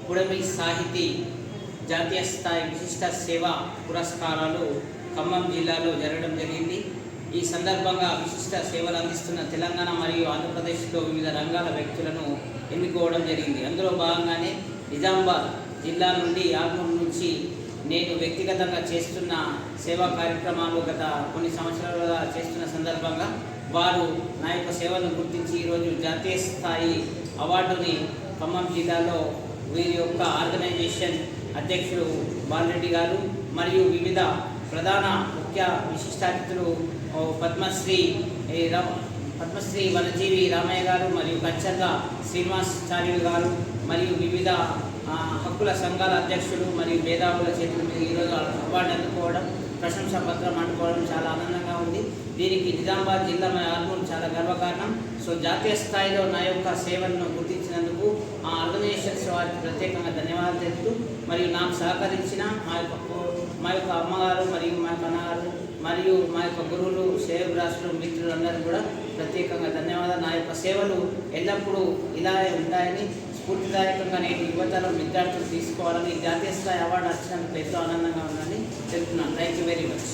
పుడమి సాహితీ జాతీయ స్థాయి విశిష్ట సేవా పురస్కారాలు ఖమ్మం జిల్లాలో జరగడం జరిగింది. ఈ సందర్భంగా విశిష్ట సేవలు అందిస్తున్న తెలంగాణ మరియు ఆంధ్రప్రదేశ్లో వివిధ రంగాల వ్యక్తులను ఎన్నుకోవడం జరిగింది. అందులో భాగంగానే నిజామాబాద్ జిల్లా నుండి ఆర్మూర్ నుంచి నేను వ్యక్తిగతంగా చేస్తున్న సేవా కార్యక్రమాలు గత కొన్ని సంవత్సరాలుగా చేస్తున్న సందర్భంగా వారు నా యొక్క సేవలను గుర్తించి ఈరోజు జాతీయ స్థాయి అవార్డుని ఖమ్మం జిల్లాలో వీరి యొక్క ఆర్గనైజేషన్ అధ్యక్షుడు బాలరెడ్డి గారు మరియు వివిధ ప్రధాన ముఖ్య విశిష్టాతిథులు పద్మశ్రీ వనజీవి రామయ్య గారు మరియు కచ్చర్ల శ్రీనివాసాచార్యులు గారు మరియు వివిధ హక్కుల సంఘాల అధ్యక్షులు మరియు మేధావుల చేతుల మీద ఈరోజు అవార్డు అందుకోవడం, ప్రశంసా పత్రం అందుకోవడం చాలా ఆనందంగా ఉంది. దీనికి నిజామాబాద్ జిల్లా ఆర్మూర్ చాలా గర్వకారణం. సో జాతీయ స్థాయిలో నా యొక్క సేవలను గుర్తించినందుకు ఆ ఆర్గనైజేషన్స్ వారికి ప్రత్యేకంగా ధన్యవాదాలు తెలుపుతూ మరియు నాకు సహకరించిన మా యొక్క అమ్మగారు మరియు మా అన్నగారు మరియు మా యొక్క గురువులు, శ్రేయోభిలాషులు, మిత్రులందరూ కూడా ప్రత్యేకంగా ధన్యవాదాలు. నా యొక్క సేవలు ఎల్లప్పుడూ ఇలాగే ఉంటాయని స్ఫూర్తిదాయకంగా నేటి యువతలో విద్యార్థులు తీసుకోవాలని జాతీయ స్థాయి అవార్డు వచ్చినందుకు ఎంతో ఆనందంగా ఉందని చెప్తున్నాను. Thank you very much.